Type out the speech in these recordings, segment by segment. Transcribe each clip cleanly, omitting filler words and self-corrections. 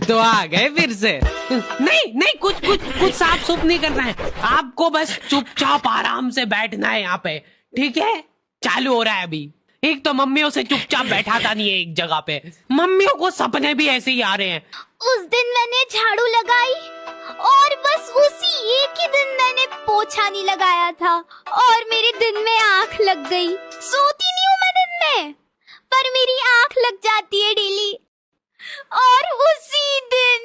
तो आ गए फिर से। नहीं नहीं, कुछ साफ सुफ नहीं करना है आपको, बस चुपचाप आराम से बैठना है यहाँ पे, ठीक है? चालू हो रहा है अभी। एक तो मम्मियों से चुपचाप बैठाता नहीं है एक जगह पे, मम्मियों को सपने भी ऐसे ही आ रहे हैं। उस दिन मैंने झाड़ू लगाई और बस उसी एक ही दिन मैंने पोछा नहीं लगाया था और मेरे दिन में आंख लग गई। सोती नहीं हूँ मैं दिन में, पर मेरी आंख लग जाती है डेली, और उसी दिन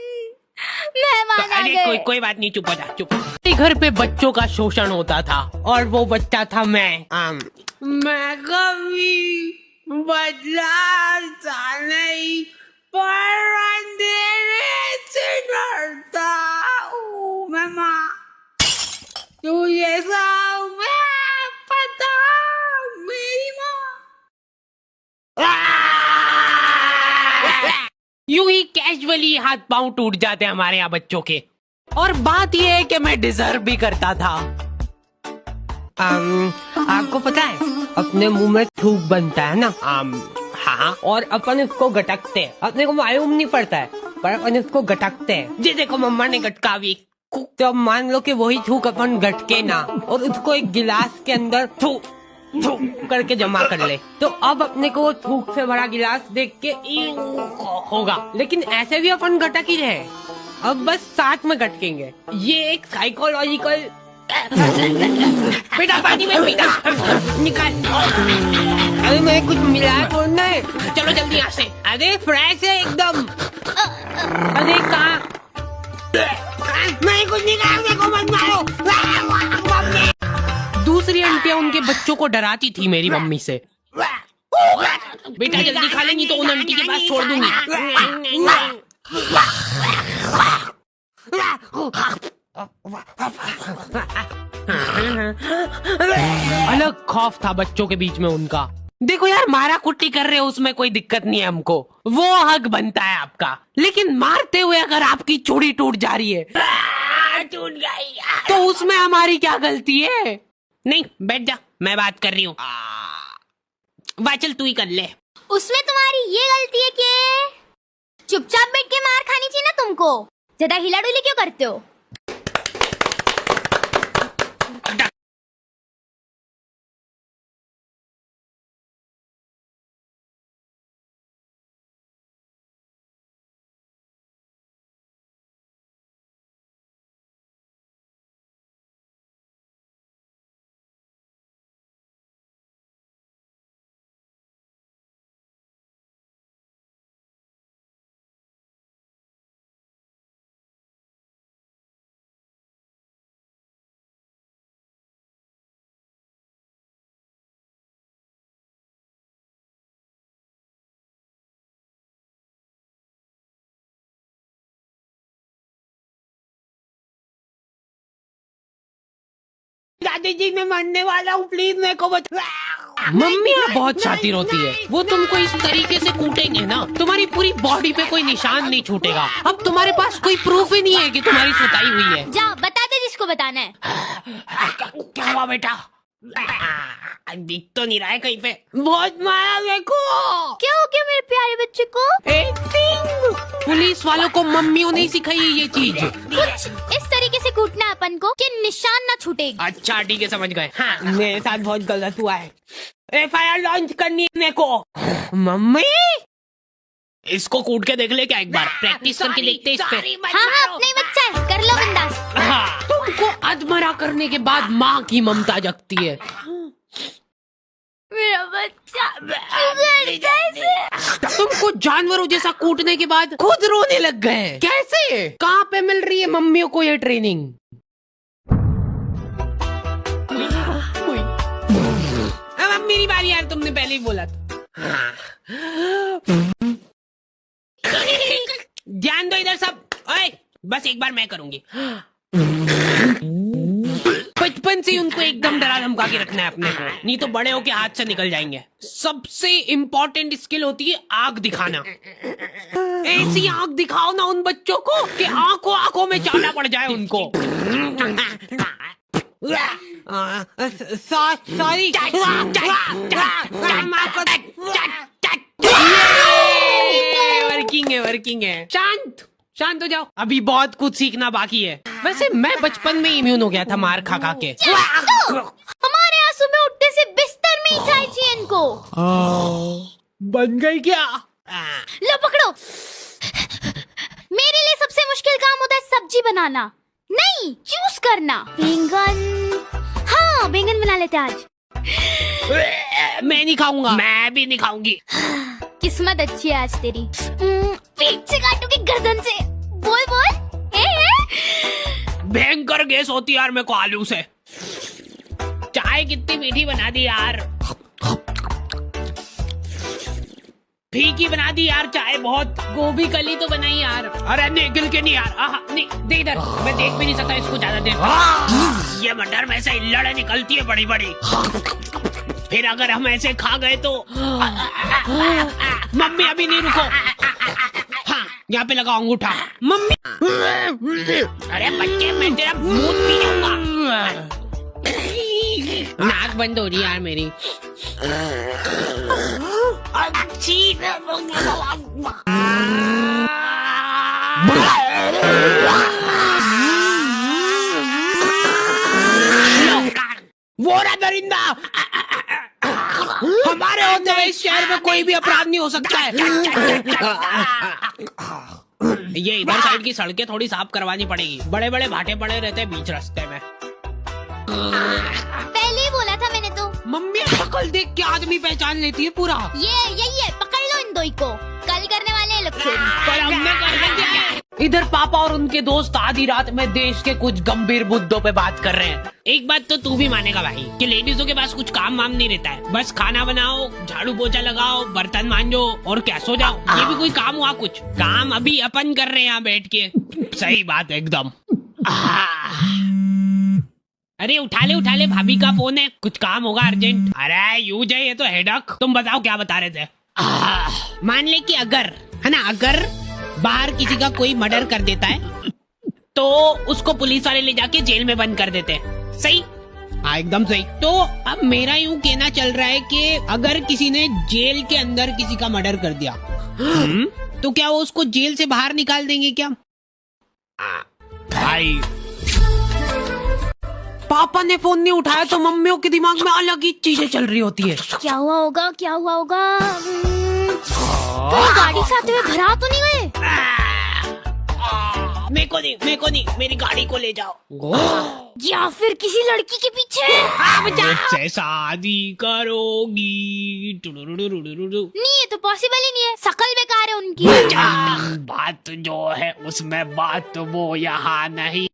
मेहमान आ गए। कोई बात नहीं, चुप हो जा, चुप। घर पे बच्चों का शोषण होता था और वो बच्चा था मैं कभी बदला नहीं, पर अंधेरे से डरता हूँ मैं माँ, तुझे सब पता मेरी माँ। यूं ही कैजुअली हाथ पांव टूट जाते हैं हमारे यहाँ बच्चों के। और बात यह है कि मैं डिजर्व भी करता था। आपको पता है अपने मुंह में थूक बनता है ना, हाँ, और अपन उसको गटकते हैं, अपने को मालूम नहीं पड़ता है पर अपन उसको गटकते हैं। जी देखो मम्मा ने गटकावी, तो अब मान लो कि वही थूक अपन गटके ना और उसको एक गिलास के अंदर थूक करके जमा कर ले, तो अब अपने को वो थूक से भरा गिलास देख के होगा, लेकिन ऐसे भी अपन गटक ही रहे, अब बस साथ में गटकेंगे। ये एक साइकोलॉजिकल। बेटा पानी में पीना निकाल। अरे मैं कुछ मिलाया छोड़ना है, चलो जल्दी यहाँ से। अरे फ्रेश है एकदम। अरे कहाँ? मैं कुछ नहीं कहा, मेरे को मत मारो। दूसरी आंटियां उनके बच्चों को डराती थी मेरी मम्मी से। बेटा जल्दी खा लेंगी तो उन आंटी के पास छोड़ दूंगी। अलग खौफ था बच्चों के बीच में उनका। देखो यार, मारा कुट्टी कर रहे हो उसमें कोई दिक्कत नहीं है हमको, वो हक बनता है आपका, लेकिन मारते हुए अगर आपकी चूड़ी टूट जा रही है, टूट गई, तो उसमें हमारी क्या गलती है? नहीं बैठ जा, मैं बात कर रही हूँ। वाचल तू ही कर ले। उसमें तुम्हारी ये गलती है कि चुपचाप बैठ के मार खानी चाहिए ना तुमको, ज्यादा हिला डुली क्यों करते हो? दादी जी मैं मरने वाला हूँ, प्लीज मेरे को बचा। मम्मी बहुत शातिर होती है, वो तुमको इस तरीके से कूटेंगे ना तुम्हारी पूरी बॉडी पे कोई निशान नहीं छूटेगा। अब तुम्हारे पास कोई प्रूफ ही नहीं है कि तुम्हारी सुताई हुई है। जा बता दे जिसको बताना है। क्या हुआ बेटा? दिख तो नहीं रहा है कहीं पे। बहुत मारा देखो। क्या हो गया मेरे प्यारे बच्चे को? पुलिस वालों को मम्मियों ने सिखाई है ये चीज। कुछ इस तरीके से कूटना है अपन को कि निशान ना छूटेगा। अच्छा ठीक है, समझ गए। हाँ, मेरे साथ बहुत गलत हुआ है, FIR लॉन्च करनी है मेरे को। मम्मी इसको कूट के देख ले क्या, एक बार प्रैक्टिस करके देखते इस पे। हाँ अपना ही बच्चा है, कर लो बिंदास। हाँ, तुमको अधमरा करने के बाद माँ की ममता जगती है। मेरा बच्चा कैसे? तुमको जानवरों जैसा कूटने के बाद खुद रोने लग गए। कैसे? कहाँ पे मिल रही है मम्मियों को ये ट्रेनिंग? अब मेरी बारी यार, तुमने पहले ही बोला था। ध्यान दो इधर सब। ओए, बस एक बार मैं करूंगी। बचपन से उनको एकदम डरा धमका के रखना है अपने को, नहीं तो बड़े होके हाथ से निकल जाएंगे। सबसे इम्पोर्टेंट स्किल होती है आग दिखाना। ऐसी आग दिखाओ ना उन बच्चों को कि आंखों आंखों में चाटा पड़ जाए उनको। सॉरी वर्किंग है। शांत शांत हो जाओ, अभी बहुत कुछ सीखना बाकी है। वैसे मैं बचपन में इम्यून हो गया था मार खा खा के। हमारे यहाँ सुबह उठने से बिस्तर में ही चाय चाहिए इनको। बन गई क्या? लो पकड़ो। मेरे लिए सबसे मुश्किल काम होता है सब्जी बनाना, नहीं चूज करना। बैंगन, हाँ बैंगन बना लेते आज। मैं नहीं खाऊंगा। मैं भी नहीं खाऊंगी। किस्मत अच्छी है आज तेरी। पेट से काटूंगी गर्दन से। बोल बोल। भयंकर गैस होती यार मेरे को आलू से। चाय कितनी मीठी बना दी यार, फीकी बना दी यार चाय बहुत। गोभी कली तो बनाई यार। अरे नहीं गिल के नहीं यार। नहीं दे इधर, मैं देख भी नहीं सकता इसको ज्यादा देर। ये मटर में से लड़े निकलती है बड़ी बड़ी, फिर अगर हम ऐसे खा गए तो। मम्मी अभी नहीं रुको। हाँ यहाँ पे लगा अंगूठा। मम्मी अरे बच्चे मैं तेरा मुंह पी जाऊंगा। नाक बंद हो रही यार मेरी। अच्छी वो रहा दरिंदा। हमारे होते हुए इस शहर में कोई भी अपराध नहीं हो सकता है। ये इधर साइड की सड़कें थोड़ी साफ करवानी पड़ेगी, बड़े बड़े भाटे पड़े रहते हैं बीच रास्ते में। पहले ही बोला था मैंने तो। मम्मी शक्ल देख के आदमी पहचान लेती है पूरा। ये यही है, पकड़ लो इन दो को, कल करने वाले हैं इलेक्शन। पर हमने कर दिया। इधर पापा और उनके दोस्त आधी रात में देश के कुछ गंभीर मुद्दों पे बात कर रहे हैं। एक बात तो तू भी मानेगा भाई कि लेडीजों के पास कुछ काम वाम नहीं रहता है, बस खाना बनाओ, झाड़ू पोछा लगाओ, बर्तन मांजो और क्या सो जाओ। ये भी कोई काम हुआ? कुछ काम अभी अपन कर रहे हैं यहाँ बैठ के। सही बात है एकदम। अरे उठा ले भाभी का फोन है, कुछ काम होगा अर्जेंट। अरे यूं जाए ये तो हेडक। तुम बताओ क्या बता रहे थे? मान ले कि अगर है ना, अगर बाहर किसी का कोई मर्डर कर देता है तो उसको पुलिस वाले ले जाके जेल में बंद कर देते हैं। सही? हाँ एकदम सही। तो अब मेरा यूं कहना चल रहा है कि अगर किसी ने जेल के अंदर किसी का मर्डर कर दिया तो क्या वो उसको जेल से बाहर निकाल देंगे क्या? भाई पापा ने फोन नहीं उठाया तो मम्मियों के दिमाग में अलग ही चीजें चल रही होती है। क्या हुआ होगा, क्या हुआ होगा? कोई गाड़ी से आते हुए घर आ तो नहीं गए? मेरे को नहीं, मेरी गाड़ी को ले जाओ। या फिर किसी लड़की के पीछे। मुझसे शादी करोगी? नहीं, ये तो पॉसिबल ही नहीं है, शकल बेकार है उनकी। बात जो है उसमें बात वो यहाँ नहीं।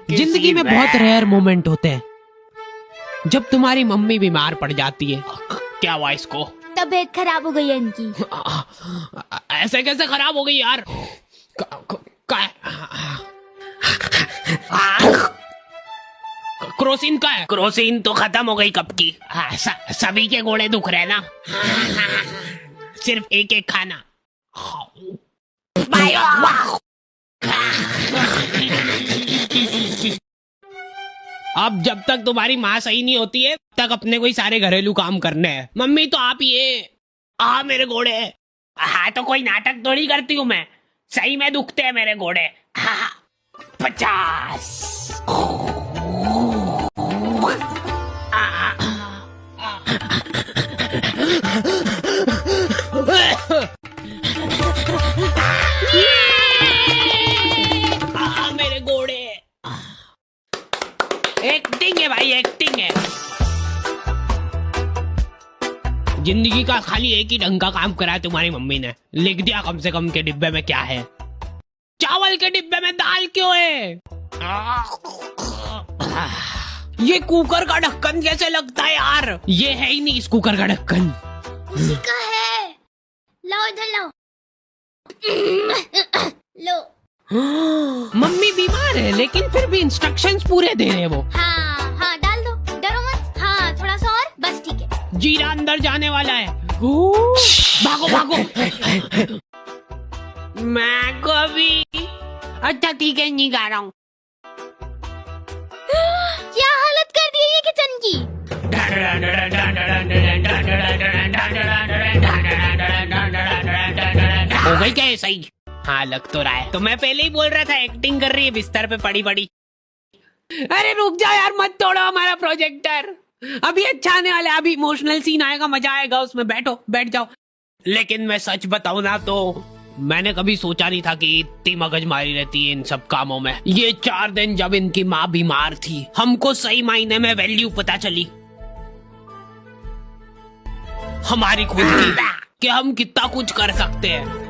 जिंदगी में बहुत रेयर मोमेंट होते हैं जब तुम्हारी मम्मी बीमार पड़ जाती है। क्या हुआ इसको? तबीयत खराब हो गई है इनकी। ऐसे कैसे खराब हो गई यार? क्रोसिन का है? क्रोसिन तो खत्म हो गई कब की। सभी के गोड़े दुख रहे ना। सिर्फ एक एक खाना। अब जब तक तुम्हारी माँ सही नहीं होती है तक अपने कोई सारे घरेलू काम करने हैं। मम्मी तो आप ये मेरे घोड़े। हाँ तो कोई नाटक थोड़ी करती हूँ मैं, सही में दुखते हैं मेरे घोड़े। 50 मेरे घोड़े। एक्टिंग है भाई, एक्टिंग है। जिंदगी का खाली एक ही ढंग का काम करा है तुम्हारी मम्मी ने। लिख दिया कम से कम के डिब्बे में क्या है। चावल के डिब्बे में दाल क्यों है? ये कुकर का ढक्कन कैसे लगता है यार? ये है ही नहीं इस कुकर का ढक्कन। उसी का है। लाओ इधर लाओ। लो मम्मी बीमार है लेकिन फिर भी इंस्ट्रक्शंस पूरे दे रहे हैं वो। हाँ हाँ डाल दो, डरो मत। हाँ थोड़ा सा और, बस ठीक है। जीरा अंदर जाने वाला है। भागो भागो। मैं कभी। अच्छा ठीक है, नहीं गा रहा हूँ। क्या हालत कर दी है ये किचन की। हो गई क्या ये सही? हाँ लग तो रहा है। तो मैं पहले ही बोल रहा था एक्टिंग कर रही है बिस्तर पे पड़ी पड़ी। अरे रुक जाओ यार, मत तोड़ो हमारा प्रोजेक्टर। अभी अच्छा आने वाला है, अभी इमोशनल सीन आएगा, मजा आएगा उसमें। बैठो, बैठ जाओ। लेकिन मैं सच बताऊं ना तो मैंने कभी सोचा नहीं था कि इतनी मगजमारी रहती है इन सब कामों में। ये 4 दिन जब इनकी माँ बीमार थी, हमको सही मायने में वैल्यू पता चली हमारी खुद की, कि हम कितना कुछ कर सकते हैं।